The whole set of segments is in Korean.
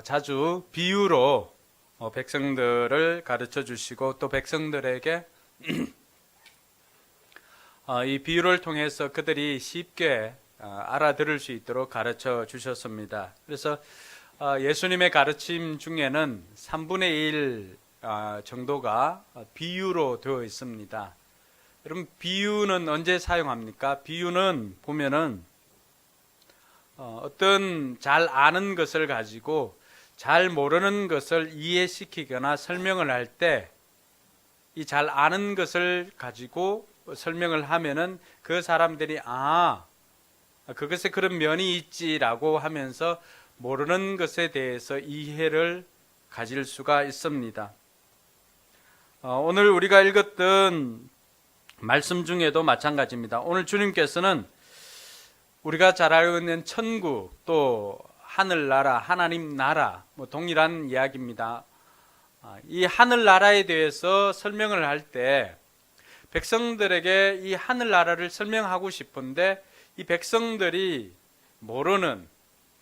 자주 비유로 백성들을 가르쳐 주시고 또 백성들에게 이 비유를 통해서 그들이 쉽게 알아들을 수 있도록 가르쳐 주셨습니다. 그래서 예수님의 가르침 중에는 3분의 1 정도가 비유로 되어 있습니다. 여러분, 비유는 언제 사용합니까? 비유는 보면은 어떤 잘 아는 것을 가지고 잘 모르는 것을 이해시키거나 설명을 할 때 이 잘 아는 것을 가지고 설명을 하면은 그 사람들이 그것에 그런 면이 있지라고 하면서 모르는 것에 대해서 이해를 가질 수가 있습니다. 오늘 우리가 읽었던 말씀 중에도 마찬가지입니다. 오늘 주님께서는 우리가 잘 알고 있는 천국 또 하늘나라, 하나님 나라 동일한 이야기입니다. 이 하늘나라에 대해서 설명을 할 때 백성들에게 이 하늘나라를 설명하고 싶은데 이 백성들이 모르는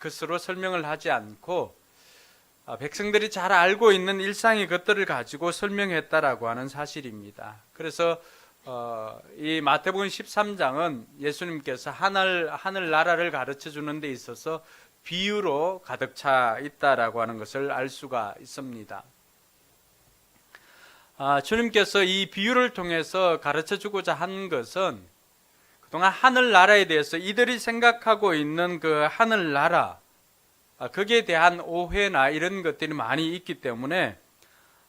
것으로 설명을 하지 않고 백성들이 잘 알고 있는 일상의 것들을 가지고 설명했다라고 하는 사실입니다. 그래서 이 마태복음 13장은 예수님께서 하늘나라를 가르쳐 주는 데 있어서 비유로 가득 차 있다라고 하는 것을 알 수가 있습니다. 주님께서 이 비유를 통해서 가르쳐 주고자 한 것은 그동안 하늘나라에 대해서 이들이 생각하고 있는 그 하늘나라, 거기에 대한 오해나 이런 것들이 많이 있기 때문에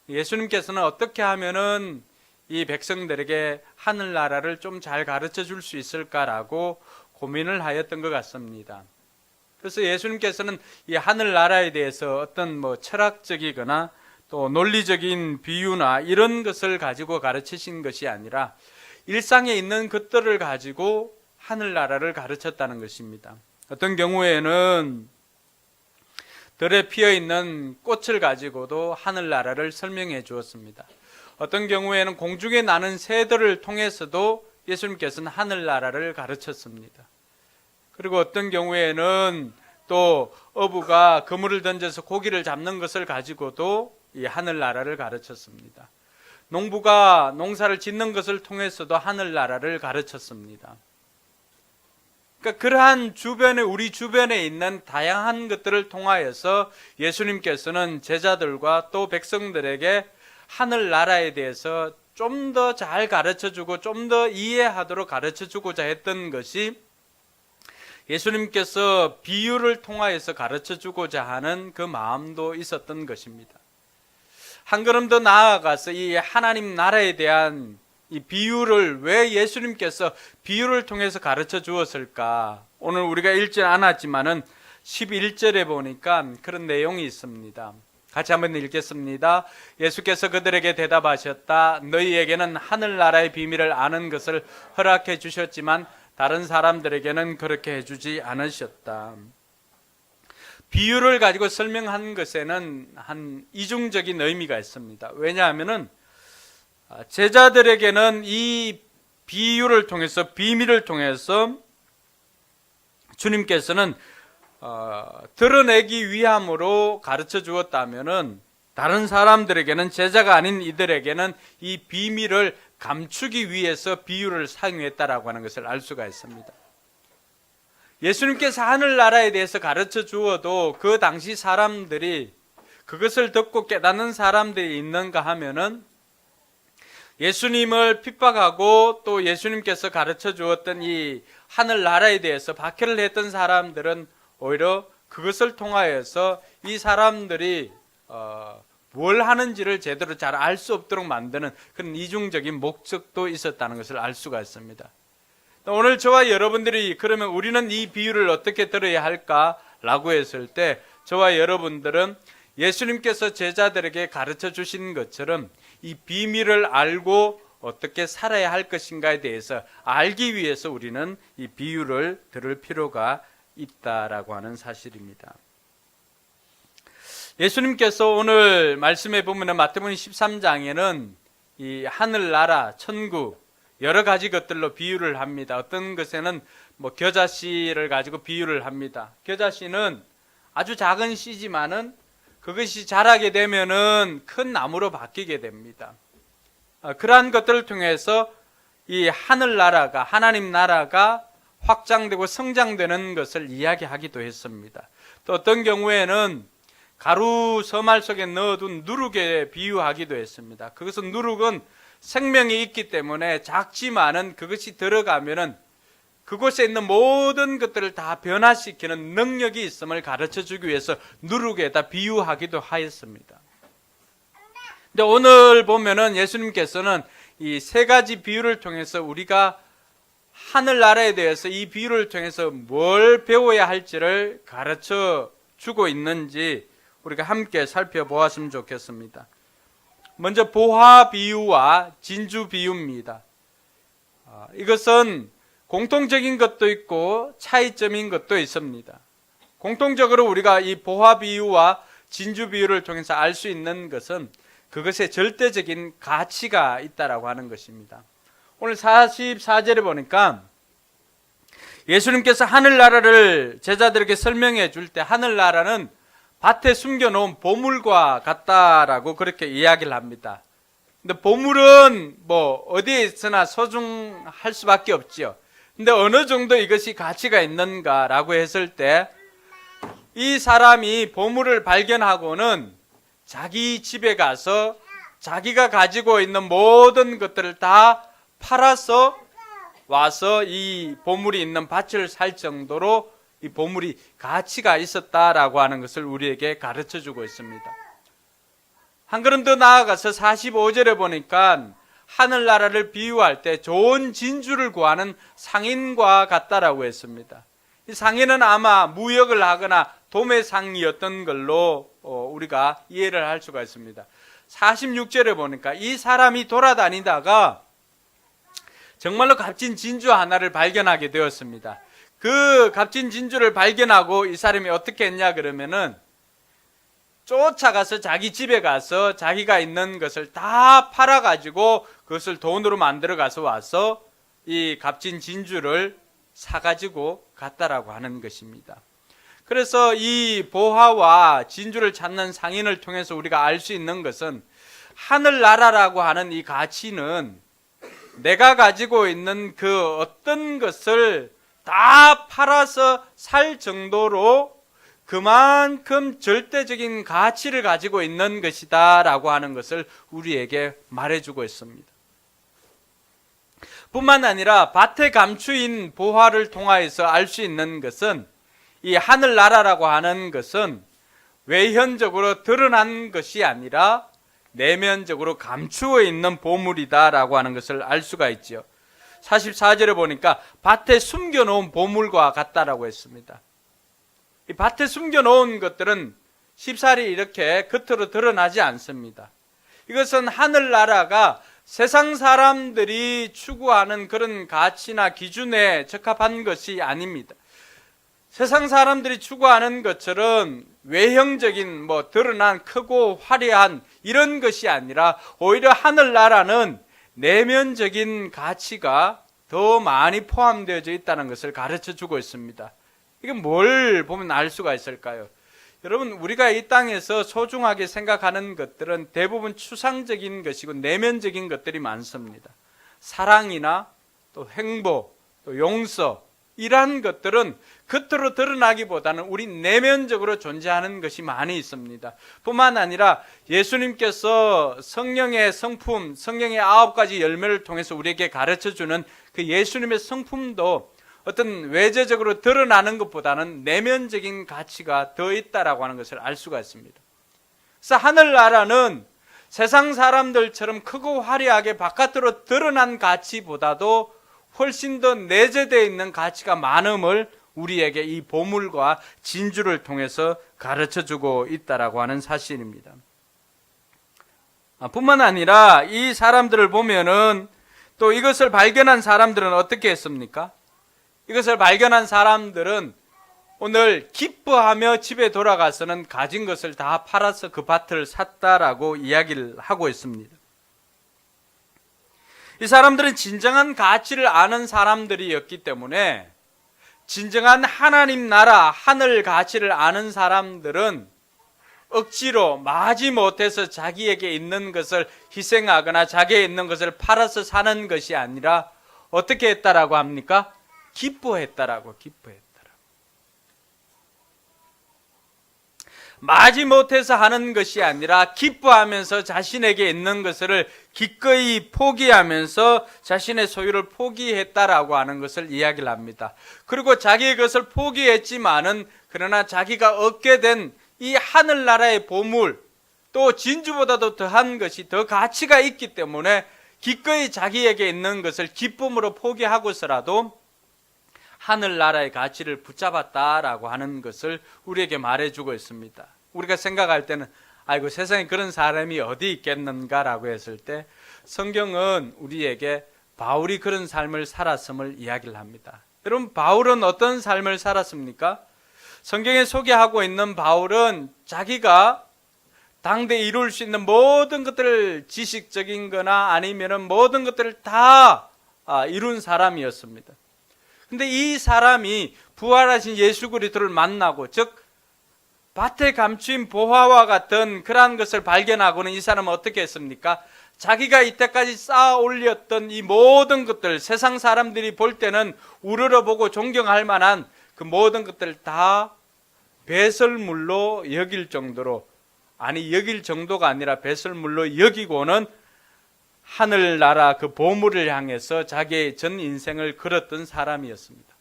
예수님께서는 어떻게 하면은 이 백성들에게 하늘나라를 좀 잘 가르쳐 줄 수 있을까라고 고민을 하였던 것 같습니다. 그래서 예수님께서는 이 하늘나라에 대해서 어떤 철학적이거나 또 논리적인 비유나 이런 것을 가지고 가르치신 것이 아니라 일상에 있는 것들을 가지고 하늘나라를 가르쳤다는 것입니다. 어떤 경우에는 들에 피어 있는 꽃을 가지고도 하늘나라를 설명해 주었습니다. 어떤 경우에는 공중에 나는 새들을 통해서도 예수님께서는 하늘나라를 가르쳤습니다. 그리고 어떤 경우에는 또 어부가 그물을 던져서 고기를 잡는 것을 가지고도 이 하늘나라를 가르쳤습니다. 농부가 농사를 짓는 것을 통해서도 하늘나라를 가르쳤습니다. 그러니까 그러한 우리 주변에 있는 다양한 것들을 통하여서 예수님께서는 제자들과 또 백성들에게 하늘나라에 대해서 좀 더 잘 가르쳐주고 좀 더 이해하도록 가르쳐주고자 했던 것이 예수님께서 비유를 통하여서 가르쳐주고자 하는 그 마음도 있었던 것입니다. 한 걸음 더 나아가서 이 하나님 나라에 대한 이 비유를 왜 예수님께서 비유를 통해서 가르쳐 주었을까? 오늘 우리가 읽지 않았지만은 11절에 보니까 그런 내용이 있습니다. 같이 한번 읽겠습니다. 예수께서 그들에게 대답하셨다. 너희에게는 하늘나라의 비밀을 아는 것을 허락해 주셨지만 다른 사람들에게는 그렇게 해주지 않으셨다. 비유를 가지고 설명한 것에는 한 이중적인 의미가 있습니다. 왜냐하면은 제자들에게는 이 비유를 통해서 비밀을 통해서 주님께서는 드러내기 위함으로 가르쳐 주었다면은 다른 사람들에게는 제자가 아닌 이들에게는 이 비밀을 감추기 위해서 비유를 사용했다라고 하는 것을 알 수가 있습니다. 예수님께서 하늘나라에 대해서 가르쳐 주어도 그 당시 사람들이 그것을 듣고 깨닫는 사람들이 있는가 하면은 예수님을 핍박하고 또 예수님께서 가르쳐 주었던 이 하늘나라에 대해서 박해를 했던 사람들은 오히려 그것을 통하여서 이 사람들이 뭘 하는지를 제대로 잘 알 수 없도록 만드는 그런 이중적인 목적도 있었다는 것을 알 수가 있습니다. 오늘 저와 여러분들이 그러면 우리는 이 비유를 어떻게 들어야 할까라고 했을 때 저와 여러분들은 예수님께서 제자들에게 가르쳐 주신 것처럼 이 비밀을 알고 어떻게 살아야 할 것인가에 대해서 알기 위해서 우리는 이 비유를 들을 필요가 있다라고 하는 사실입니다. 예수님께서 오늘 말씀해 보면 마태복음 13장에는 이 하늘나라, 천국 여러 가지 것들로 비유를 합니다. 어떤 것에는 겨자씨를 가지고 비유를 합니다. 겨자씨는 아주 작은 씨지만은 그것이 자라게 되면은 큰 나무로 바뀌게 됩니다. 그러한 것들을 통해서 이 하늘나라가, 하나님 나라가 확장되고 성장되는 것을 이야기하기도 했습니다. 또 어떤 경우에는 가루 서말 속에 넣어둔 누룩에 비유하기도 했습니다. 그것은 누룩은 생명이 있기 때문에 작지만은 그것이 들어가면은 그곳에 있는 모든 것들을 다 변화시키는 능력이 있음을 가르쳐주기 위해서 누룩에다 비유하기도 하였습니다. 근데 오늘 보면은 예수님께서는 이 세 가지 비유를 통해서 우리가 하늘나라에 대해서 이 비유를 통해서 뭘 배워야 할지를 가르쳐 주고 있는지 우리가 함께 살펴보았으면 좋겠습니다. 먼저 보화 비유와 진주 비유입니다. 이것은 공통적인 것도 있고 차이점인 것도 있습니다. 공통적으로 우리가 이 보화 비유와 진주 비유를 통해서 알 수 있는 것은 그것의 절대적인 가치가 있다라고 하는 것입니다. 오늘 44절에 보니까 예수님께서 하늘나라를 제자들에게 설명해 줄 때 하늘나라는 밭에 숨겨놓은 보물과 같다라고 그렇게 이야기를 합니다. 근데 보물은 뭐 어디에 있으나 소중할 수밖에 없지요. 근데 어느 정도 이것이 가치가 있는가라고 했을 때 이 사람이 보물을 발견하고는 자기 집에 가서 자기가 가지고 있는 모든 것들을 다 팔아서 와서 이 보물이 있는 밭을 살 정도로 이 보물이 가치가 있었다라고 하는 것을 우리에게 가르쳐 주고 있습니다. 한 걸음 더 나아가서 45절에 보니까 하늘나라를 비유할 때 좋은 진주를 구하는 상인과 같다라고 했습니다. 이 상인은 아마 무역을 하거나 도매상이었던 걸로 우리가 이해를 할 수가 있습니다. 46절에 보니까 이 사람이 돌아다니다가 정말로 값진 진주 하나를 발견하게 되었습니다. 그 값진 진주를 발견하고 이 사람이 어떻게 했냐 그러면은 쫓아가서 자기 집에 가서 자기가 있는 것을 다 팔아가지고 그것을 돈으로 만들어 가서 와서 이 값진 진주를 사가지고 갔다라고 하는 것입니다. 그래서 이 보화와 진주를 찾는 상인을 통해서 우리가 알 수 있는 것은 하늘나라라고 하는 이 가치는 내가 가지고 있는 그 어떤 것을 다 팔아서 살 정도로 그만큼 절대적인 가치를 가지고 있는 것이다 라고 하는 것을 우리에게 말해주고 있습니다. 뿐만 아니라 밭에 감추인 보화를 통하여서 알 수 있는 것은 이 하늘나라라고 하는 것은 외현적으로 드러난 것이 아니라 내면적으로 감추어 있는 보물이다라고 하는 것을 알 수가 있죠. 44절에 보니까 밭에 숨겨놓은 보물과 같다라고 했습니다. 이 밭에 숨겨놓은 것들은 쉽사리 이렇게 겉으로 드러나지 않습니다. 이것은 하늘나라가 세상 사람들이 추구하는 그런 가치나 기준에 적합한 것이 아닙니다. 세상 사람들이 추구하는 것처럼 외형적인 드러난 크고 화려한 이런 것이 아니라 오히려 하늘나라는 내면적인 가치가 더 많이 포함되어져 있다는 것을 가르쳐 주고 있습니다. 이건 뭘 보면 알 수가 있을까요? 여러분, 우리가 이 땅에서 소중하게 생각하는 것들은 대부분 추상적인 것이고 내면적인 것들이 많습니다. 사랑이나 또 행복, 또 용서, 이러한 것들은 겉으로 드러나기보다는 우리 내면적으로 존재하는 것이 많이 있습니다. 뿐만 아니라 예수님께서 성령의 성품, 성령의 9가지 열매를 통해서 우리에게 가르쳐주는 그 예수님의 성품도 어떤 외재적으로 드러나는 것보다는 내면적인 가치가 더 있다라고 하는 것을 알 수가 있습니다. 그래서 하늘나라는 세상 사람들처럼 크고 화려하게 바깥으로 드러난 가치보다도 훨씬 더 내재되어 있는 가치가 많음을 우리에게 이 보물과 진주를 통해서 가르쳐주고 있다라고 하는 사실입니다. 뿐만 아니라 이 사람들을 보면은 또 이것을 발견한 사람들은 어떻게 했습니까? 이것을 발견한 사람들은 오늘 기뻐하며 집에 돌아가서는 가진 것을 다 팔아서 그 밭을 샀다라고 이야기를 하고 있습니다. 이 사람들은 진정한 가치를 아는 사람들이었기 때문에 진정한 하나님 나라, 하늘 가치를 아는 사람들은 억지로 마지못해서 자기에게 있는 것을 희생하거나 자기에 있는 것을 팔아서 사는 것이 아니라 어떻게 했다라고 합니까? 기뻐했다라고. 마지못해서 하는 것이 아니라 기뻐하면서 자신에게 있는 것을 기꺼이 포기하면서 자신의 소유를 포기했다라고 하는 것을 이야기를 합니다. 그리고 자기의 것을 포기했지만은 그러나 자기가 얻게 된 이 하늘나라의 보물, 또 진주보다도 더한 것이 더 가치가 있기 때문에 기꺼이 자기에게 있는 것을 기쁨으로 포기하고서라도 하늘나라의 가치를 붙잡았다라고 하는 것을 우리에게 말해주고 있습니다. 우리가 생각할 때는 아이고 세상에 그런 사람이 어디 있겠는가라고 했을 때 성경은 우리에게 바울이 그런 삶을 살았음을 이야기를 합니다. 여러분, 바울은 어떤 삶을 살았습니까? 성경에 소개하고 있는 바울은 자기가 당대에 이룰 수 있는 모든 것들을 지식적인 거나 아니면은 모든 것들을 다 이룬 사람이었습니다. 근데 이 사람이 부활하신 예수 그리스도를 만나고, 즉 밭에 감추인 보화와 같은 그러한 것을 발견하고는 이 사람은 어떻게 했습니까? 자기가 이때까지 쌓아 올렸던 이 모든 것들, 세상 사람들이 볼 때는 우러러보고 존경할 만한 그 모든 것들을 다 배설물로 여길 정도로, 아니 여길 정도가 아니라 배설물로 여기고는 하늘나라 그 보물을 향해서 자기의 전 인생을 걸었던 사람이었습니다.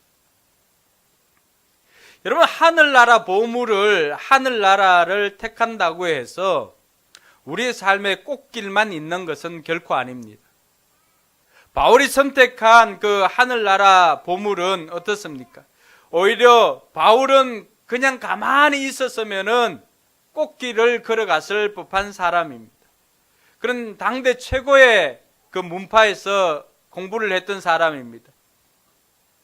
여러분, 하늘나라 보물을, 하늘나라를 택한다고 해서 우리의 삶의 꽃길만 있는 것은 결코 아닙니다. 바울이 선택한 그 하늘나라 보물은 어떻습니까? 오히려 바울은 그냥 가만히 있었으면은 꽃길을 걸어갔을 법한 사람입니다. 그런 당대 최고의 그 문파에서 공부를 했던 사람입니다.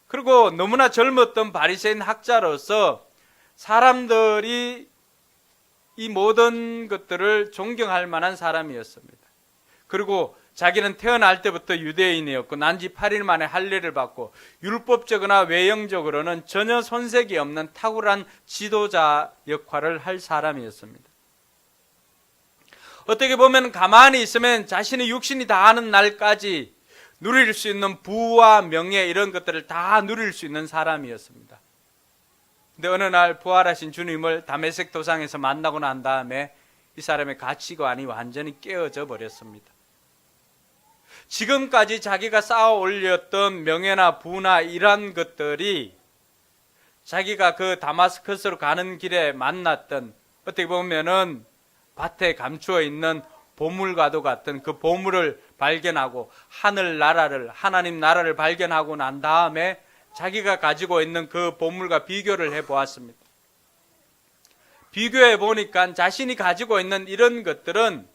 그리고 너무나 젊었던 바리새인 학자로서 사람들이 이 모든 것들을 존경할 만한 사람이었습니다. 그리고 자기는 태어날 때부터 유대인이었고 난지 8일 만에 할례를 받고 율법적이나 외형적으로는 전혀 손색이 없는 탁월한 지도자 역할을 할 사람이었습니다. 어떻게 보면 가만히 있으면 자신의 육신이 다하는 날까지 누릴 수 있는 부와 명예 이런 것들을 다 누릴 수 있는 사람이었습니다. 근데 어느 날 부활하신 주님을 다메섹 도상에서 만나고 난 다음에 이 사람의 가치관이 완전히 깨어져 버렸습니다. 지금까지 자기가 쌓아 올렸던 명예나 부나 이러한 것들이 자기가 그 다마스커스로 가는 길에 만났던, 어떻게 보면은 밭에 감추어 있는 보물과도 같은 그 보물을 발견하고 하늘나라를, 하나님 나라를 발견하고 난 다음에 자기가 가지고 있는 그 보물과 비교를 해보았습니다. 비교해 보니까 자신이 가지고 있는 이런 것들은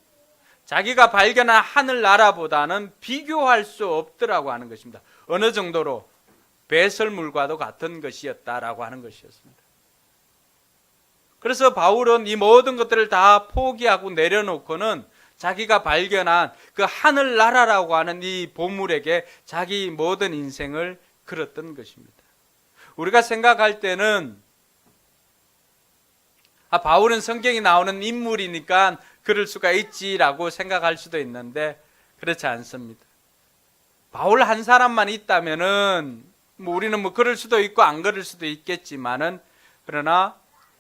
자기가 발견한 하늘나라보다는 비교할 수 없더라고 하는 것입니다. 어느 정도로 배설물과도 같은 것이었다라고 하는 것이었습니다. 그래서 바울은 이 모든 것들을 다 포기하고 내려놓고는 자기가 발견한 그 하늘나라라고 하는 이 보물에게 자기 모든 인생을 걸었던 것입니다. 우리가 생각할 때는 바울은 성경이 나오는 인물이니까 그럴 수가 있지라고 생각할 수도 있는데 그렇지 않습니다. 바울 한 사람만 있다면은 우리는 그럴 수도 있고 안 그럴 수도 있겠지만은, 그러나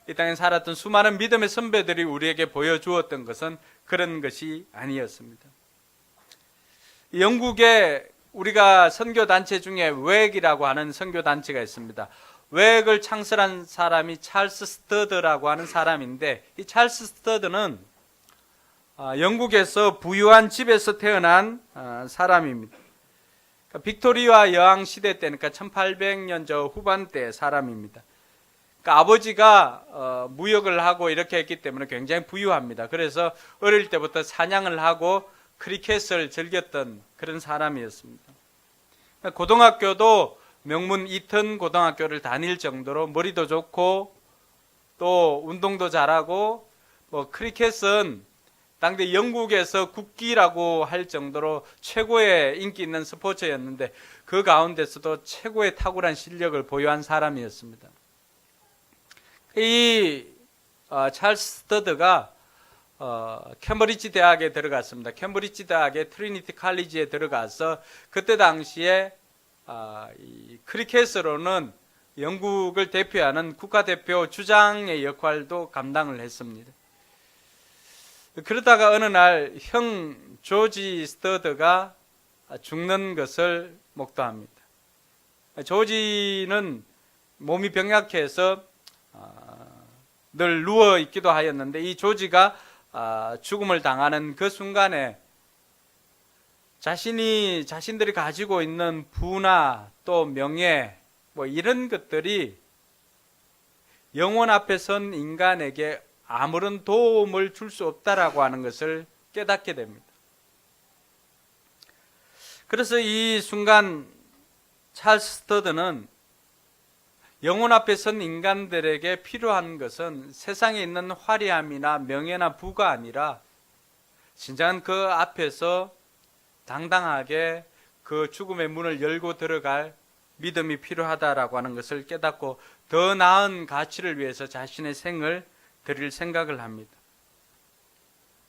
이 땅에 살았던 수많은 믿음의 선배들이 우리에게 보여주었던 것은 그런 것이 아니었습니다. 영국에 우리가 선교단체 중에 웩이라고 하는 선교단체가 있습니다. 웩을 창설한 사람이 찰스 스터드라고 하는 사람인데, 이 찰스 스터드는 영국에서 부유한 집에서 태어난 사람입니다. 그러니까 빅토리아 여왕 시대 때니까 1800년 저 후반대 사람입니다. 그러니까 아버지가 무역을 하고 이렇게 했기 때문에 굉장히 부유합니다. 그래서 어릴 때부터 사냥을 하고 크리켓을 즐겼던 그런 사람이었습니다. 그러니까 고등학교도 명문 이튼 고등학교를 다닐 정도로 머리도 좋고 또 운동도 잘하고, 크리켓은 당대 영국에서 국기라고 할 정도로 최고의 인기 있는 스포츠였는데 그 가운데서도 최고의 탁월한 실력을 보유한 사람이었습니다. 이 찰스 스터드가 캠브리지 대학에 들어갔습니다. 캠브리지 대학의 트리니티 칼리지에 들어가서 그때 당시에 이 크리켓으로는 영국을 대표하는 국가대표 주장의 역할도 감당을 했습니다. 그러다가 어느 날 형 조지 스터드가 죽는 것을 목도합니다. 조지는 몸이 병약해서 늘 누워 있기도 하였는데 이 조지가 죽음을 당하는 그 순간에 자신들이 가지고 있는 부나 또 명예 뭐 이런 것들이 영혼 앞에 선 인간에게 아무런 도움을 줄 수 없다라고 하는 것을 깨닫게 됩니다. 그래서 이 순간 찰스 스터드는 영혼 앞에 선 인간들에게 필요한 것은 세상에 있는 화려함이나 명예나 부가 아니라 진정한 그 앞에서 당당하게 그 죽음의 문을 열고 들어갈 믿음이 필요하다라고 하는 것을 깨닫고 더 나은 가치를 위해서 자신의 생을 드릴 생각을 합니다.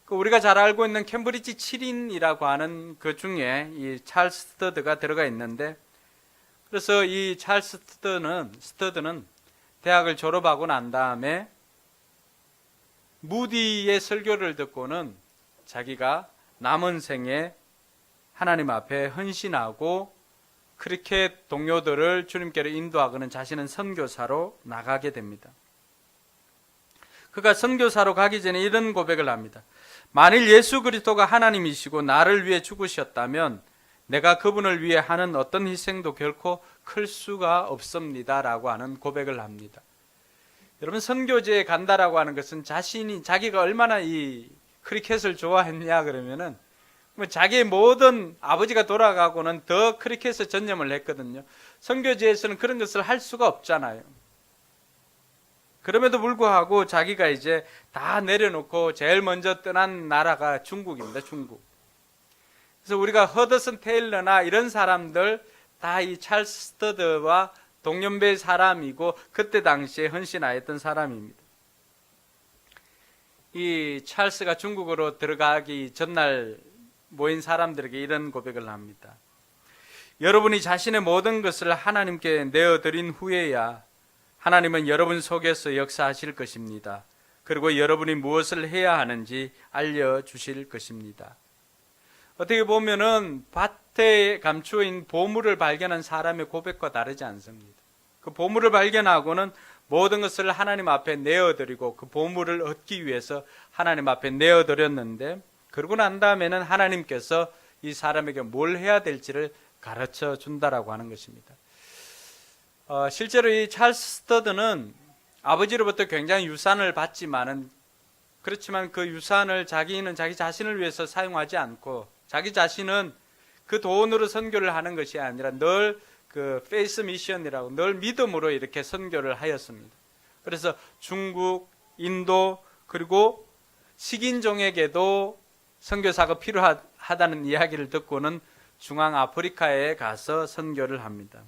우리가 잘 알고 있는 캠브리지 7인이라고 하는 그 중에 이 찰스 스터드가 들어가 있는데, 그래서 이 찰스 스터드는 대학을 졸업하고 난 다음에 무디의 설교를 듣고는 자기가 남은 생에 하나님 앞에 헌신하고 크리켓 동료들을 주님께로 인도하고는 자신은 선교사로 나가게 됩니다. 그가 선교사로 가기 전에 이런 고백을 합니다. 만일 예수 그리스도가 하나님이시고 나를 위해 죽으셨다면 내가 그분을 위해 하는 어떤 희생도 결코 클 수가 없습니다 라고 하는 고백을 합니다. 여러분, 선교지에 간다라고 하는 것은 자기가 얼마나 이 크리켓을 좋아했냐 그러면은 자기의 모든 아버지가 돌아가고는 더 크리켓에 전념을 했거든요. 선교지에서는 그런 것을 할 수가 없잖아요. 그럼에도 불구하고 자기가 이제 다 내려놓고 제일 먼저 떠난 나라가 중국입니다. 중국. 그래서 우리가 허드슨 테일러나 이런 사람들 다 이 찰스 스터드와 동년배 사람이고 그때 당시에 헌신하였던 사람입니다. 이 찰스가 중국으로 들어가기 전날 모인 사람들에게 이런 고백을 합니다. 여러분이 자신의 모든 것을 하나님께 내어드린 후에야 하나님은 여러분 속에서 역사하실 것입니다. 그리고 여러분이 무엇을 해야 하는지 알려주실 것입니다. 어떻게 보면은 밭에 감추어 있는 보물을 발견한 사람의 고백과 다르지 않습니다. 그 보물을 발견하고는 모든 것을 하나님 앞에 내어드리고 그 보물을 얻기 위해서 하나님 앞에 내어드렸는데, 그러고 난 다음에는 하나님께서 이 사람에게 뭘 해야 될지를 가르쳐 준다라고 하는 것입니다. 실제로 이 찰스 스터드는 아버지로부터 굉장히 유산을 받지만은, 그렇지만 그 유산을 자기는 자기 자신을 위해서 사용하지 않고 자기 자신은 그 돈으로 선교를 하는 것이 아니라 늘 그 페이스 미션이라고 늘 믿음으로 이렇게 선교를 하였습니다. 그래서 중국, 인도, 그리고 식인종에게도 선교사가 필요하다는 이야기를 듣고는 중앙 아프리카에 가서 선교를 합니다.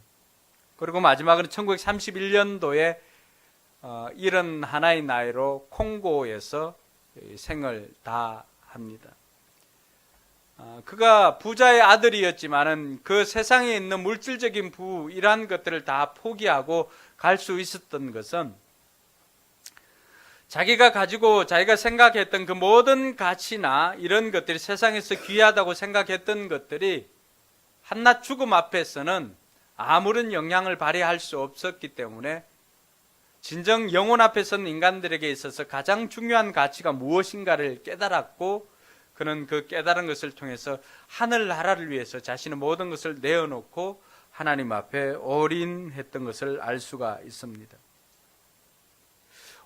그리고 마지막으로 1931년도에 71의 나이로 콩고에서 생을 다합니다. 그가 부자의 아들이었지만은 그 세상에 있는 물질적인 부 이러한 것들을 다 포기하고 갈 수 있었던 것은 자기가 생각했던 그 모든 가치나 이런 것들이 세상에서 귀하다고 생각했던 것들이 한낱 죽음 앞에서는 아무런 영향을 발휘할 수 없었기 때문에 진정 영혼 앞에 선 인간들에게 있어서 가장 중요한 가치가 무엇인가를 깨달았고, 그는 그 깨달은 것을 통해서 하늘나라를 위해서 자신의 모든 것을 내어놓고 하나님 앞에 올인했던 것을 알 수가 있습니다.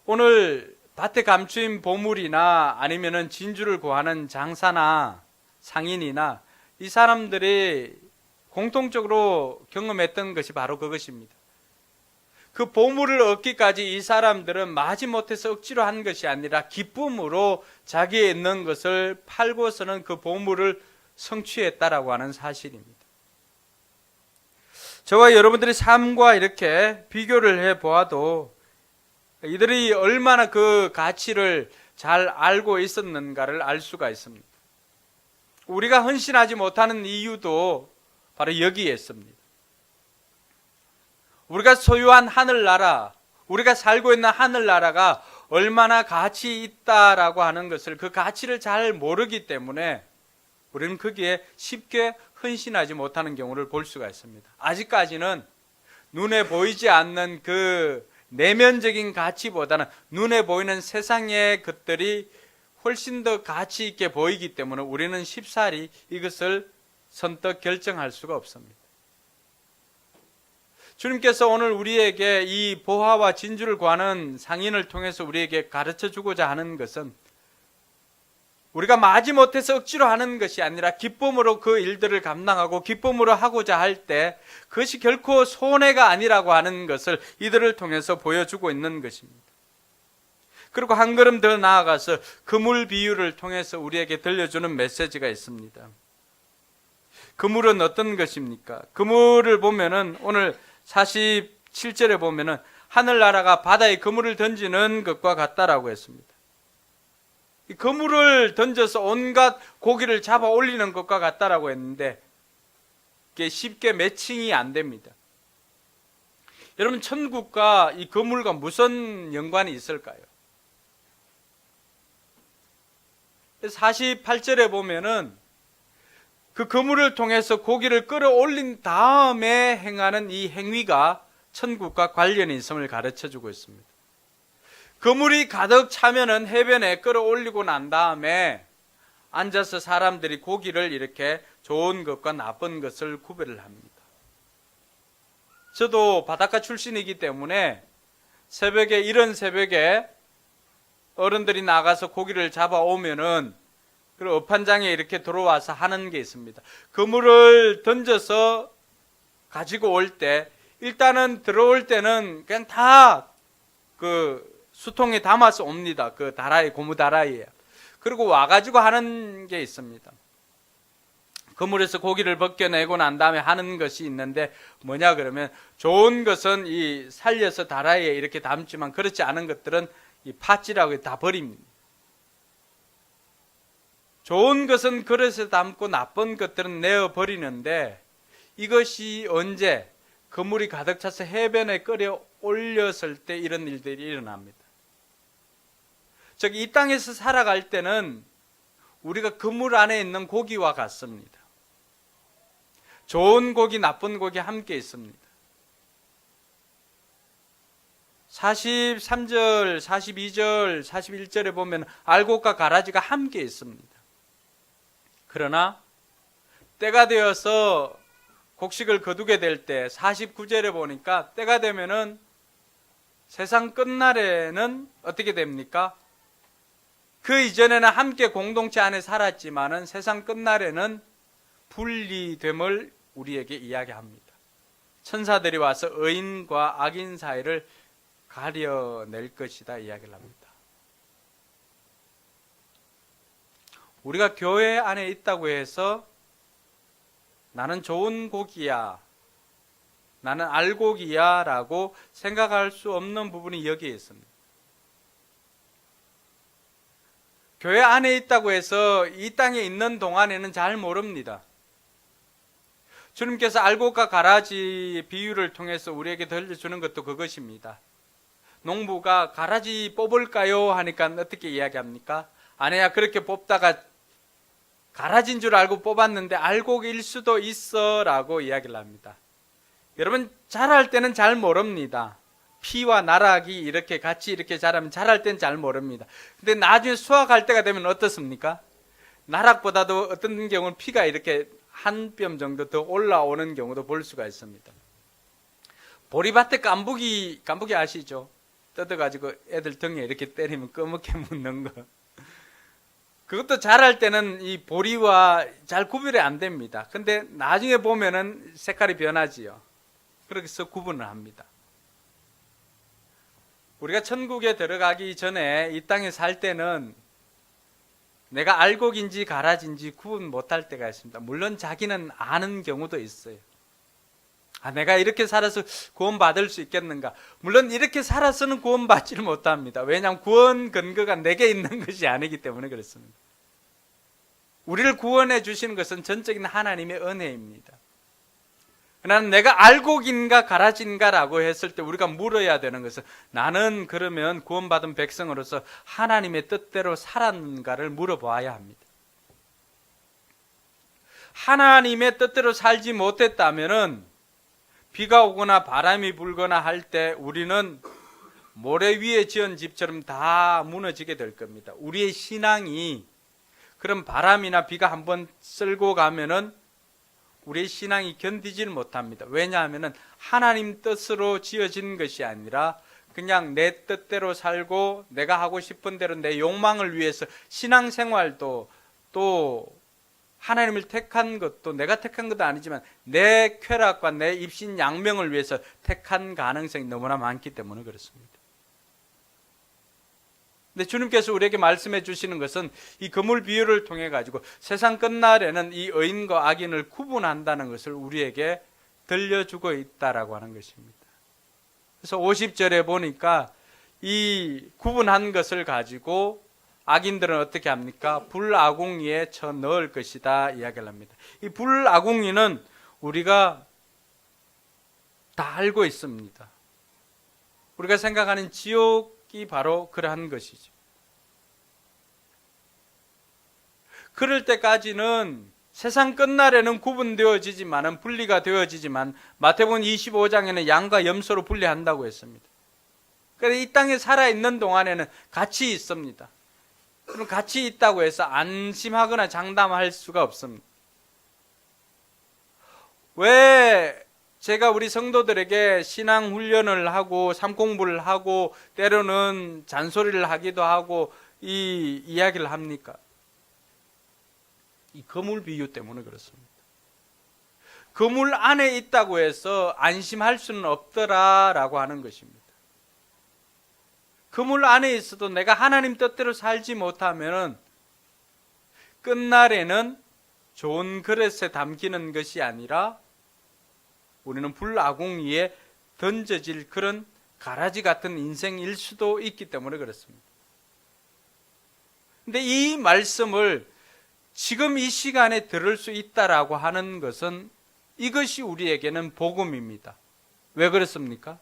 오늘 밭에 감추인 보물이나 아니면은 진주를 구하는 장사나 상인이나 이 사람들이 공통적으로 경험했던 것이 바로 그것입니다. 그 보물을 얻기까지 이 사람들은 마지못해서 억지로 한 것이 아니라 기쁨으로 자기에 있는 것을 팔고서는 그 보물을 성취했다라고 하는 사실입니다. 저와 여러분들의 삶과 이렇게 비교를 해보아도 이들이 얼마나 그 가치를 잘 알고 있었는가를 알 수가 있습니다. 우리가 헌신하지 못하는 이유도 바로 여기에 있습니다. 우리가 소유한 하늘나라, 우리가 살고 있는 하늘나라가 얼마나 가치 있다라고 하는 것을, 그 가치를 잘 모르기 때문에 우리는 거기에 쉽게 헌신하지 못하는 경우를 볼 수가 있습니다. 아직까지는 눈에 보이지 않는 그 내면적인 가치보다는 눈에 보이는 세상의 것들이 훨씬 더 가치 있게 보이기 때문에 우리는 쉽사리 이것을 선뜻 결정할 수가 없습니다. 주님께서 오늘 우리에게 이 보화와 진주를 구하는 상인을 통해서 우리에게 가르쳐 주고자 하는 것은 우리가 마지못해서 억지로 하는 것이 아니라 기쁨으로 그 일들을 감당하고 기쁨으로 하고자 할 때 그것이 결코 손해가 아니라고 하는 것을 이들을 통해서 보여주고 있는 것입니다. 그리고 한 걸음 더 나아가서 그물 비유를 통해서 우리에게 들려주는 메시지가 있습니다. 그물은 어떤 것입니까? 그물을 보면은 오늘 47절에 보면은 하늘나라가 바다에 그물을 던지는 것과 같다라고 했습니다. 이 그물을 던져서 온갖 고기를 잡아 올리는 것과 같다라고 했는데 이게 쉽게 매칭이 안 됩니다. 여러분, 천국과 이 그물과 무슨 연관이 있을까요? 48절에 보면은 그 그물을 통해서 고기를 끌어올린 다음에 행하는 이 행위가 천국과 관련이 있음을 가르쳐 주고 있습니다. 그물이 가득 차면은 해변에 끌어올리고 난 다음에 앉아서 사람들이 고기를 이렇게 좋은 것과 나쁜 것을 구별을 합니다. 저도 바닷가 출신이기 때문에 이런 새벽에 어른들이 나가서 고기를 잡아오면은 그 업판장에 이렇게 들어와서 하는 게 있습니다. 그물을 던져서 가지고 올 때 일단은 들어올 때는 그냥 다 그 수통에 담아서 옵니다. 그 다라이, 고무 다라이에. 그리고 와가지고 하는 게 있습니다. 그물에서 고기를 벗겨내고 난 다음에 하는 것이 있는데 뭐냐 그러면 좋은 것은 이 살려서 다라이에 이렇게 담지만 그렇지 않은 것들은 이 팥질하고 다 버립니다. 좋은 것은 그릇에 담고 나쁜 것들은 내어 버리는데 이것이 언제 그물이 가득 차서 해변에 끌어 올렸을 때 이런 일들이 일어납니다. 즉, 이 땅에서 살아갈 때는 우리가 그물 안에 있는 고기와 같습니다. 좋은 고기, 나쁜 고기 함께 있습니다. 43절, 42절, 41절에 보면 알곡과 가라지가 함께 있습니다. 그러나 때가 되어서 곡식을 거두게 될 때 49절에 보니까 때가 되면은 세상 끝날에는 어떻게 됩니까? 그 이전에는 함께 공동체 안에 살았지만은 세상 끝날에는 분리됨을 우리에게 이야기합니다. 천사들이 와서 의인과 악인 사이를 가려낼 것이다 이야기를 합니다. 우리가 교회 안에 있다고 해서 나는 좋은 고기야, 나는 알곡이야 라고 생각할 수 없는 부분이 여기에 있습니다. 교회 안에 있다고 해서 이 땅에 있는 동안에는 잘 모릅니다. 주님께서 알곡과 가라지 비유를 통해서 우리에게 들려주는 것도 그것입니다. 농부가 가라지 뽑을까요? 하니까 어떻게 이야기합니까? 아내야, 그렇게 뽑다가 가라지인 줄 알고 뽑았는데 알곡일 수도 있어 라고 이야기를 합니다. 여러분, 자랄 때는 잘 모릅니다. 피와 나락이 이렇게 같이 이렇게 자라면 자랄 때는 잘 모릅니다. 근데 나중에 수확할 때가 되면 어떻습니까? 나락보다도 어떤 경우는 피가 이렇게 한 뼘 정도 더 올라오는 경우도 볼 수가 있습니다. 보리밭에 깐부기 아시죠? 뜯어가지고 애들 등에 이렇게 때리면 검게 묻는 거. 그것도 자랄 때는 이 보리와 잘 구별이 안 됩니다. 근데 나중에 보면은 색깔이 변하지요. 그래서 구분을 합니다. 우리가 천국에 들어가기 전에 이 땅에 살 때는 내가 알곡인지 가라지인지 구분 못할 때가 있습니다. 물론 자기는 아는 경우도 있어요. 내가 이렇게 살아서 구원받을 수 있겠는가? 물론 이렇게 살아서는 구원받지를 못합니다. 왜냐하면 구원 근거가 내게 있는 것이 아니기 때문에 그렇습니다. 우리를 구원해 주시는 것은 전적인 하나님의 은혜입니다. 그러나 내가 알곡인가 가라진가라고 했을 때 우리가 물어야 되는 것은, 나는 그러면 구원받은 백성으로서 하나님의 뜻대로 살았는가를 물어봐야 합니다. 하나님의 뜻대로 살지 못했다면은 비가 오거나 바람이 불거나 할 때 우리는 모래 위에 지은 집처럼 다 무너지게 될 겁니다. 우리의 신앙이 그런 바람이나 비가 한번 쓸고 가면은 우리의 신앙이 견디질 못합니다. 왜냐하면 하나님 뜻으로 지어진 것이 아니라 그냥 내 뜻대로 살고 내가 하고 싶은 대로 내 욕망을 위해서 신앙생활도 또 하나님을 택한 것도 내가 택한 것도 아니지만 내 쾌락과 내 입신 양명을 위해서 택한 가능성이 너무나 많기 때문에 그렇습니다. 근데 주님께서 우리에게 말씀해 주시는 것은 이 그물 비유를 통해 가지고 세상 끝날에는 이 의인과 악인을 구분한다는 것을 우리에게 들려주고 있다라고 하는 것입니다. 그래서 50절에 보니까 이 구분한 것을 가지고 악인들은 어떻게 합니까? 불아궁이에 쳐 넣을 것이다 이야기를 합니다. 이 불아궁이는 우리가 다 알고 있습니다. 우리가 생각하는 지옥이 바로 그러한 것이죠. 그럴 때까지는 세상 끝날에는 구분되어지지만 분리가 되어지지만 마태복음 25장에는 양과 염소로 분리한다고 했습니다. 그래서 이 땅에 살아있는 동안에는 같이 있습니다. 그럼 같이 있다고 해서 안심하거나 장담할 수가 없습니다. 왜 제가 우리 성도들에게 신앙 훈련을 하고 삶 공부를 하고 때로는 잔소리를 하기도 하고 이 이야기를 합니까? 이 그물 비유 때문에 그렇습니다. 그물 안에 있다고 해서 안심할 수는 없더라라고 하는 것입니다. 그물 안에 있어도 내가 하나님 뜻대로 살지 못하면 끝날에는 좋은 그릇에 담기는 것이 아니라 우리는 불아궁이에 던져질 그런 가라지 같은 인생일 수도 있기 때문에 그렇습니다. 근데 이 말씀을 지금 이 시간에 들을 수 있다라고 하는 것은 이것이 우리에게는 복음입니다. 왜 그렇습니까?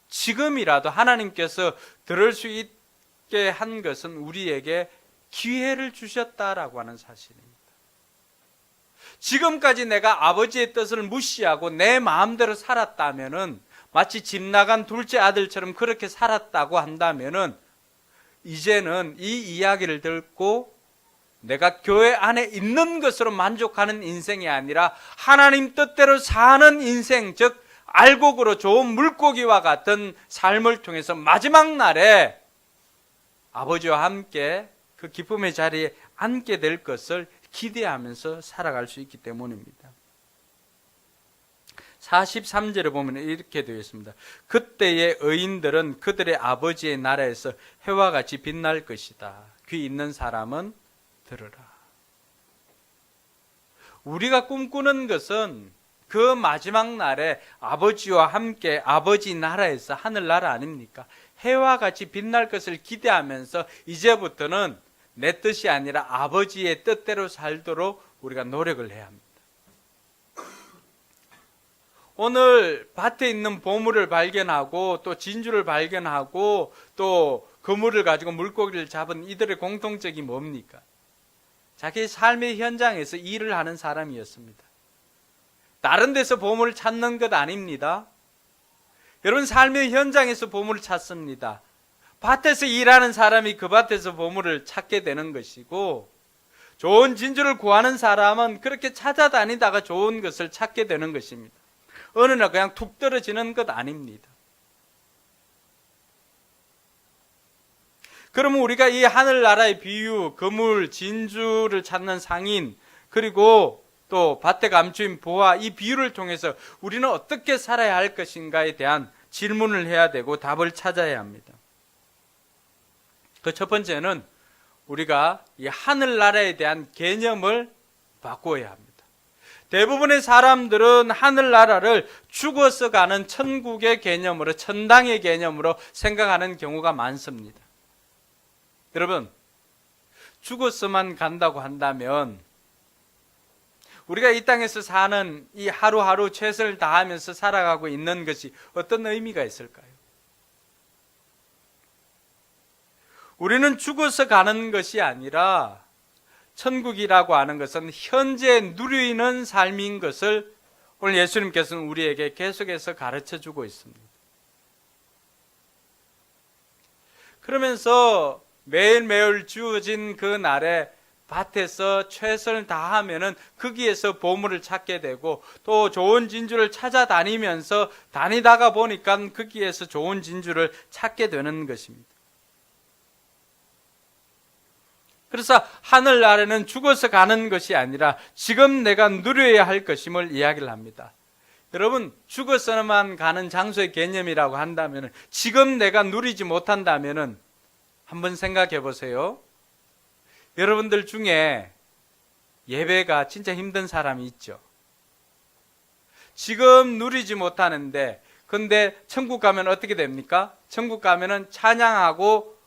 지금이라도 하나님께서 들을 수 있게 한 것은 우리에게 기회를 주셨다라고 하는 사실입니다. 지금까지 내가 아버지의 뜻을 무시하고 내 마음대로 살았다면은 마치 집 나간 둘째 아들처럼 그렇게 살았다고 한다면은 이제는 이 이야기를 듣고 내가 교회 안에 있는 것으로 만족하는 인생이 아니라 하나님 뜻대로 사는 인생, 즉 알곡으로 좋은 물고기와 같은 삶을 통해서 마지막 날에 아버지와 함께 그 기쁨의 자리에 앉게 될 것을 기대하면서 살아갈 수 있기 때문입니다. 43절에 보면 이렇게 되어 있습니다. 그때의 의인들은 그들의 아버지의 나라에서 해와 같이 빛날 것이다. 귀 있는 사람은 들으라. 우리가 꿈꾸는 것은 그 마지막 날에 아버지와 함께 아버지 나라에서 하늘나라 아닙니까? 해와 같이 빛날 것을 기대하면서 이제부터는 내 뜻이 아니라 아버지의 뜻대로 살도록 우리가 노력을 해야 합니다. 오늘 밭에 있는 보물을 발견하고 또 진주를 발견하고 또 그물을 가지고 물고기를 잡은 이들의 공통점이 뭡니까? 자기 삶의 현장에서 일을 하는 사람이었습니다. 다른 데서 보물을 찾는 것 아닙니다. 여러분, 삶의 현장에서 보물을 찾습니다. 밭에서 일하는 사람이 그 밭에서 보물을 찾게 되는 것이고, 좋은 진주를 구하는 사람은 그렇게 찾아다니다가 좋은 것을 찾게 되는 것입니다. 어느 날 그냥 툭 떨어지는 것 아닙니다. 그러면 우리가 이 하늘나라의 비유, 그물, 진주를 찾는 상인, 그리고 또 밭에 감추인 보화, 이 비유를 통해서 우리는 어떻게 살아야 할 것인가에 대한 질문을 해야 되고 답을 찾아야 합니다. 그 첫 번째는 우리가 이 하늘나라에 대한 개념을 바꾸어야 합니다. 대부분의 사람들은 하늘나라를 죽어서 가는 천국의 개념으로, 천당의 개념으로 생각하는 경우가 많습니다. 여러분, 죽어서만 간다고 한다면 우리가 이 땅에서 사는 이 하루하루 최선을 다하면서 살아가고 있는 것이 어떤 의미가 있을까요? 우리는 죽어서 가는 것이 아니라 천국이라고 하는 것은 현재 누리는 삶인 것을 오늘 예수님께서는 우리에게 계속해서 가르쳐 주고 있습니다. 그러면서 매일매일 주어진 그 날에 밭에서 최선을 다하면은 거기에서 보물을 찾게 되고 또 좋은 진주를 찾아다니면서 다니다가 보니까 거기에서 좋은 진주를 찾게 되는 것입니다. 그래서 하늘나라는 죽어서 가는 것이 아니라 지금 내가 누려야 할 것임을 이야기를 합니다. 여러분, 죽어서만 가는 장소의 개념이라고 한다면 지금 내가 누리지 못한다면 한번 생각해 보세요. 여러분들 중에 예배가 진짜 힘든 사람이 있죠. 지금 누리지 못하는데 근데 천국 가면 어떻게 됩니까? 천국 가면은 찬양하고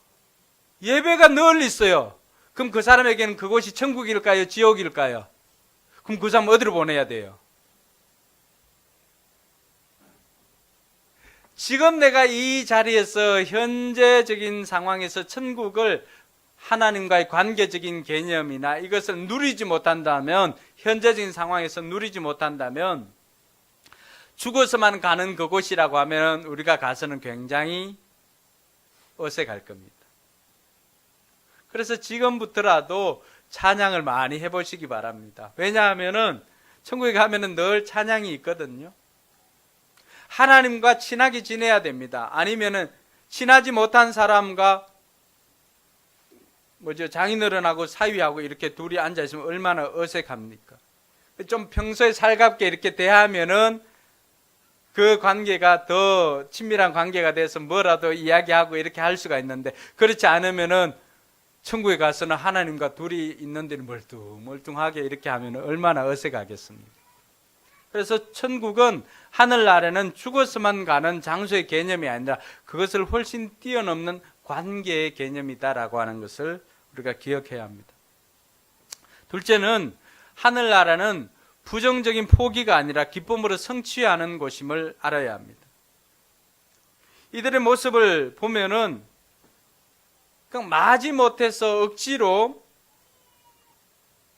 예배가 늘 있어요. 그럼 그 사람에게는 그곳이 천국일까요? 지옥일까요? 그럼 그 사람 어디로 보내야 돼요? 지금 내가 이 자리에서 현재적인 상황에서 천국을 하나님과의 관계적인 개념이나 이것을 누리지 못한다면, 현재적인 상황에서 누리지 못한다면 죽어서만 가는 그곳이라고 하면 우리가 가서는 굉장히 어색할 겁니다. 그래서 지금부터라도 찬양을 많이 해보시기 바랍니다. 왜냐하면은 천국에 가면은 늘 찬양이 있거든요. 하나님과 친하게 지내야 됩니다. 아니면은 친하지 못한 사람과 장인어른하고 사위하고 이렇게 둘이 앉아 있으면 얼마나 어색합니까? 좀 평소에 살갑게 이렇게 대하면은 그 관계가 더 친밀한 관계가 돼서 뭐라도 이야기하고 이렇게 할 수가 있는데, 그렇지 않으면은 천국에 가서는 하나님과 둘이 있는 데는 멀뚱멀뚱하게 이렇게 하면 얼마나 어색하겠습니까? 그래서 천국은, 하늘나라는 죽어서만 가는 장소의 개념이 아니라 그것을 훨씬 뛰어넘는 관계의 개념이다라고 하는 것을 우리가 기억해야 합니다. 둘째는 하늘나라는 부정적인 포기가 아니라 기쁨으로 성취하는 곳임을 알아야 합니다. 이들의 모습을 보면은 그냥 마지못해서 억지로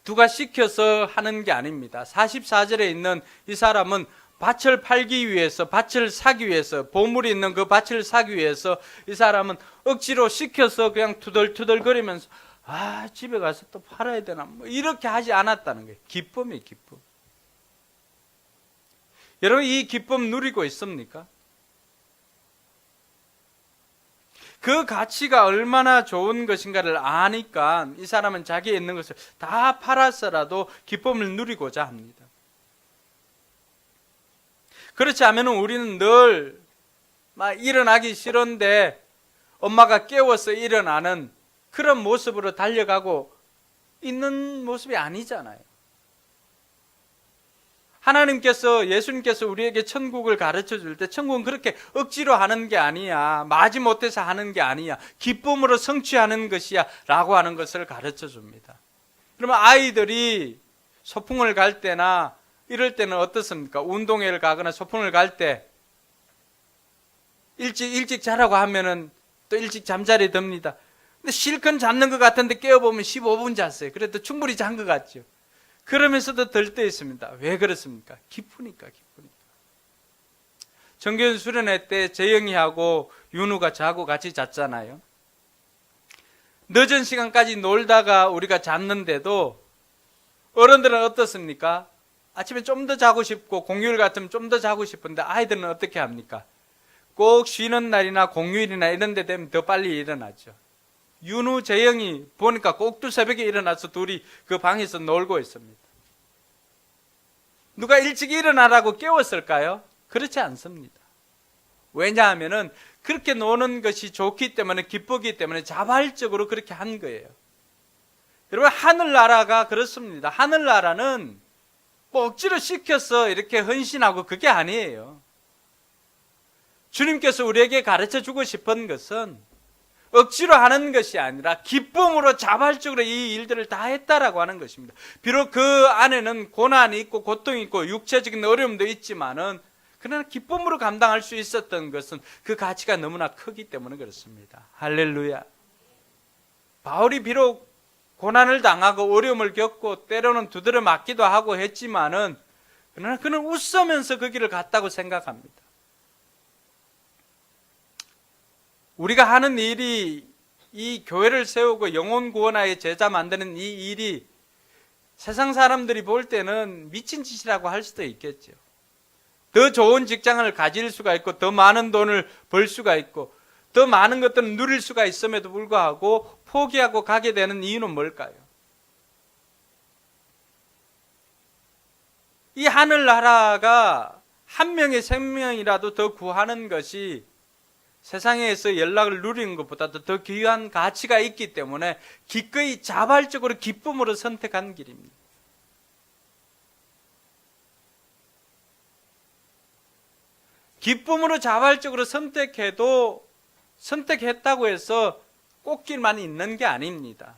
누가 시켜서 하는 게 아닙니다. 44절에 있는 이 사람은 밭을 팔기 위해서, 밭을 사기 위해서, 보물이 있는 그 밭을 사기 위해서 이 사람은 억지로 시켜서 그냥 투덜투덜거리면서 집에 가서 또 팔아야 되나 이렇게 하지 않았다는 거예요. 기쁨이에요, 기쁨. 여러분, 이 기쁨 누리고 있습니까? 그 가치가 얼마나 좋은 것인가를 아니까 이 사람은 자기에 있는 것을 다 팔아서라도 기쁨을 누리고자 합니다. 그렇지 않으면 우리는 늘 일어나기 싫은데 엄마가 깨워서 일어나는 그런 모습으로 달려가고 있는 모습이 아니잖아요. 하나님께서, 예수님께서 우리에게 천국을 가르쳐 줄 때 천국은 그렇게 억지로 하는 게 아니야, 마지못해서 하는 게 아니야, 기쁨으로 성취하는 것이야 라고 하는 것을 가르쳐 줍니다. 그러면 아이들이 소풍을 갈 때나 이럴 때는 어떻습니까? 운동회를 가거나 소풍을 갈 때 일찍 자라고 하면은 또 일찍 잠자리에 듭니다. 근데 실컷 잤는 것 같은데 깨어보면 15분 잤어요. 그래도 충분히 잔 것 같죠. 그러면서도 들떠 있습니다. 왜 그렇습니까? 기쁘니까. 정규현 수련회 때 재영이하고 윤우가 자고 같이 잤잖아요. 늦은 시간까지 놀다가 우리가 잤는데도 어른들은 어떻습니까? 아침에 좀 더 자고 싶고 공휴일 같으면 좀 더 자고 싶은데 아이들은 어떻게 합니까? 꼭 쉬는 날이나 공휴일이나 이런 데 되면 더 빨리 일어나죠. 윤우, 재영이 보니까 꼭두 새벽에 일어나서 둘이 그 방에서 놀고 있습니다. 누가 일찍 일어나라고 깨웠을까요? 그렇지 않습니다. 왜냐하면은 그렇게 노는 것이 좋기 때문에, 기쁘기 때문에 자발적으로 그렇게 한 거예요. 여러분, 하늘나라가 그렇습니다. 하늘나라는 뭐 억지로 시켜서 이렇게 헌신하고 그게 아니에요. 주님께서 우리에게 가르쳐 주고 싶은 것은 억지로 하는 것이 아니라 기쁨으로 자발적으로 이 일들을 다 했다라고 하는 것입니다. 비록 그 안에는 고난이 있고 고통이 있고 육체적인 어려움도 있지만은 그러나 기쁨으로 감당할 수 있었던 것은 그 가치가 너무나 크기 때문에 그렇습니다. 할렐루야. 바울이 비록 고난을 당하고 어려움을 겪고 때로는 두드려 맞기도 하고 했지만은 그러나 그는 웃으면서 그 길을 갔다고 생각합니다. 우리가 하는 일이, 이 교회를 세우고 영혼 구원하여 제자 만드는 이 일이 세상 사람들이 볼 때는 미친 짓이라고 할 수도 있겠죠. 더 좋은 직장을 가질 수가 있고 더 많은 돈을 벌 수가 있고 더 많은 것들을 누릴 수가 있음에도 불구하고 포기하고 가게 되는 이유는 뭘까요? 이 하늘나라가 한 명의 생명이라도 더 구하는 것이 세상에서 연락을 누리는 것보다도 더 귀한 가치가 있기 때문에 기꺼이 자발적으로 기쁨으로 선택한 길입니다. 기쁨으로 자발적으로 선택했다고 해서 꽃길만 있는 게 아닙니다.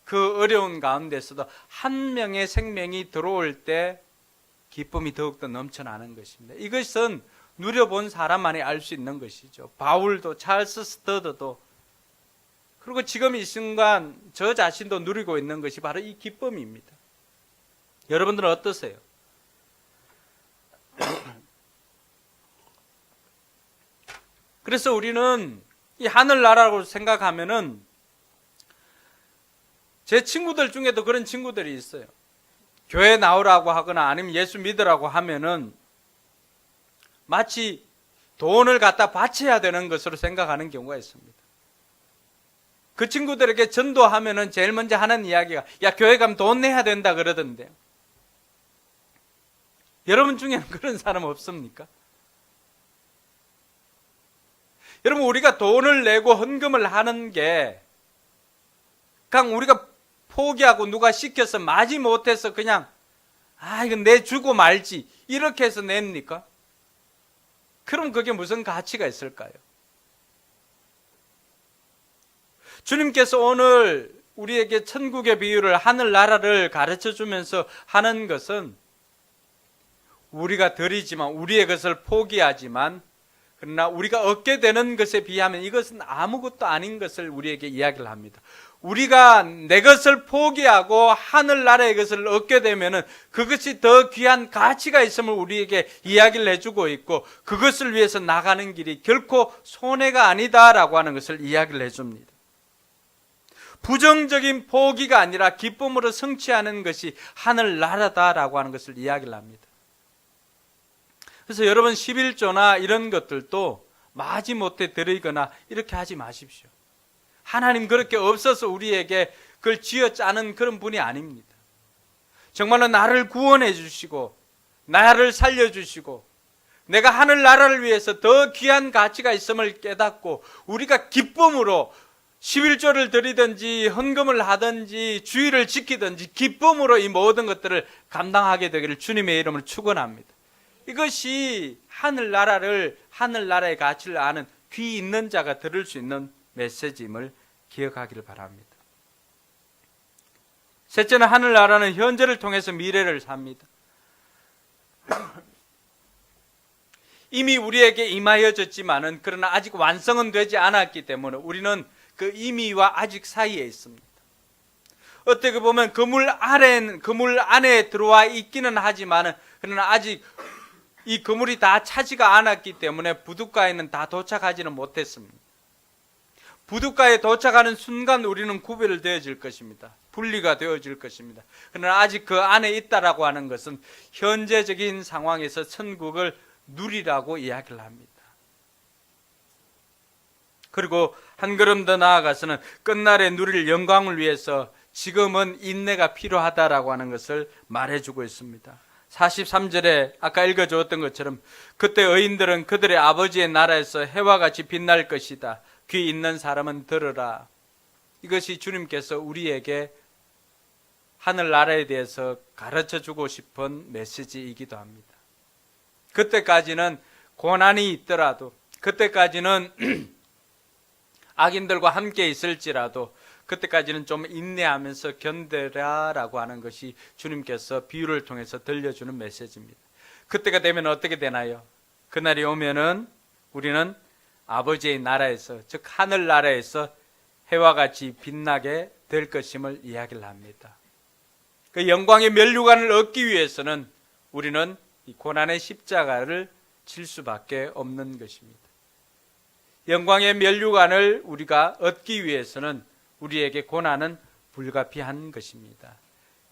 그 어려운 가운데서도 한 명의 생명이 들어올 때 기쁨이 더욱더 넘쳐나는 것입니다. 이것은 누려본 사람만이 알 수 있는 것이죠. 바울도, 찰스 스터드도, 그리고 지금 이 순간 저 자신도 누리고 있는 것이 바로 이 기쁨입니다. 여러분들은 어떠세요? 그래서 우리는 이 하늘나라라고 생각하면은 제 친구들 중에도 그런 친구들이 있어요. 교회 나오라고 하거나 아니면 예수 믿으라고 하면은 마치 돈을 갖다 바쳐야 되는 것으로 생각하는 경우가 있습니다. 그 친구들에게 전도하면은 제일 먼저 하는 이야기가, 야, 교회 가면 돈 내야 된다 그러던데요. 여러분 중에는 그런 사람 없습니까? 여러분, 우리가 돈을 내고 헌금을 하는 게 그냥 우리가 포기하고 누가 시켜서 마지 못해서 그냥 이건 내주고 말지 이렇게 해서 냅니까? 그럼 그게 무슨 가치가 있을까요? 주님께서 오늘 우리에게 천국의 비유를, 하늘나라를 가르쳐 주면서 하는 것은 우리가 드리지만, 우리의 것을 포기하지만, 그러나 우리가 얻게 되는 것에 비하면 이것은 아무것도 아닌 것을 우리에게 이야기를 합니다. 우리가 내 것을 포기하고 하늘나라의 것을 얻게 되면은 그것이 더 귀한 가치가 있음을 우리에게 이야기를 해주고 있고, 그것을 위해서 나가는 길이 결코 손해가 아니다라고 하는 것을 이야기를 해줍니다. 부정적인 포기가 아니라 기쁨으로 성취하는 것이 하늘나라다라고 하는 것을 이야기를 합니다. 그래서 여러분, 11조나 이런 것들도 마지못해 드리거나 이렇게 하지 마십시오. 하나님 그렇게 없어서 우리에게 그걸 쥐어짜는 그런 분이 아닙니다. 정말로 나를 구원해 주시고 나를 살려주시고 내가 하늘나라를 위해서 더 귀한 가치가 있음을 깨닫고 우리가 기쁨으로 11조를 드리든지 헌금을 하든지 주의를 지키든지 기쁨으로 이 모든 것들을 감당하게 되기를 주님의 이름으로 축원합니다. 이것이 하늘나라의 가치를 아는 귀 있는 자가 들을 수 있는 메시지임을 기억하기를 바랍니다. 셋째는, 하늘나라는 현재를 통해서 미래를 삽니다. 이미 우리에게 임하여졌지만은 그러나 아직 완성은 되지 않았기 때문에 우리는 그 이미와 아직 사이에 있습니다. 어떻게 보면 그물 안에 들어와 있기는 하지만은 그러나 아직 이 그물이 다 차지가 않았기 때문에 부둣가에는 다 도착하지는 못했습니다. 부둣가에 도착하는 순간 우리는 구별되어질 것입니다. 분리가 되어질 것입니다. 그러나 아직 그 안에 있다라고 하는 것은 현재적인 상황에서 천국을 누리라고 이야기를 합니다. 그리고 한 걸음 더 나아가서는 끝날에 누릴 영광을 위해서 지금은 인내가 필요하다라고 하는 것을 말해주고 있습니다. 43절에 아까 읽어주었던 것처럼 그때 의인들은 그들의 아버지의 나라에서 해와 같이 빛날 것이다. 귀 있는 사람은 들으라. 이것이 주님께서 우리에게 하늘나라에 대해서 가르쳐주고 싶은 메시지이기도 합니다. 그때까지는 고난이 있더라도, 그때까지는 악인들과 함께 있을지라도 그때까지는 좀 인내하면서 견뎌라라고 하는 것이 주님께서 비유를 통해서 들려주는 메시지입니다. 그때가 되면 어떻게 되나요? 그날이 오면은 우리는 아버지의 나라에서, 즉 하늘나라에서 해와 같이 빛나게 될 것임을 이야기를 합니다. 그 영광의 면류관을 얻기 위해서는 우리는 이 고난의 십자가를 칠 수밖에 없는 것입니다. 영광의 면류관을 우리가 얻기 위해서는 우리에게 고난은 불가피한 것입니다.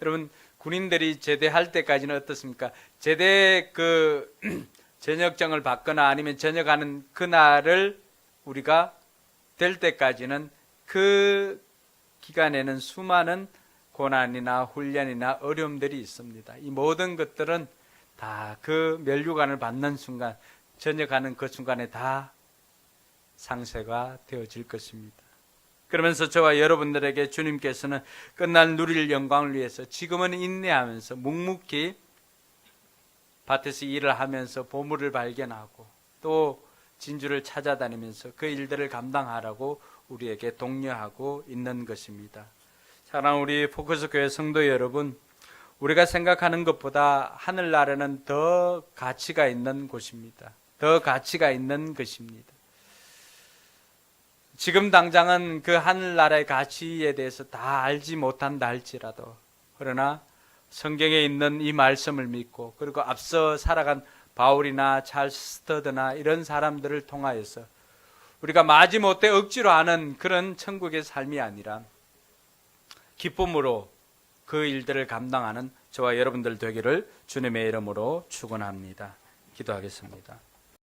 여러분, 군인들이 제대할 때까지는 어떻습니까? 제대 전역정을 받거나 아니면 전역하는 그날을 우리가 될 때까지는 그 기간에는 수많은 고난이나 훈련이나 어려움들이 있습니다. 이 모든 것들은 다 그 면류관을 받는 순간, 전역하는 그 순간에 다 상쇄가 되어질 것입니다. 그러면서 저와 여러분들에게 주님께서는 끝날 누릴 영광을 위해서 지금은 인내하면서 묵묵히 밭에서 일을 하면서 보물을 발견하고 또 진주를 찾아다니면서 그 일들을 감당하라고 우리에게 독려하고 있는 것입니다. 사랑하는 우리 포커스교회 성도 여러분, 우리가 생각하는 것보다 하늘나라는 더 가치가 있는 곳입니다. 더 가치가 있는 것입니다. 지금 당장은 그 하늘나라의 가치에 대해서 다 알지 못한다 할지라도, 그러나 성경에 있는 이 말씀을 믿고 그리고 앞서 살아간 바울이나 찰스 스터드나 이런 사람들을 통하여서 우리가 마지못해 억지로 하는 그런 천국의 삶이 아니라 기쁨으로 그 일들을 감당하는 저와 여러분들 되기를 주님의 이름으로 축원합니다. 기도하겠습니다.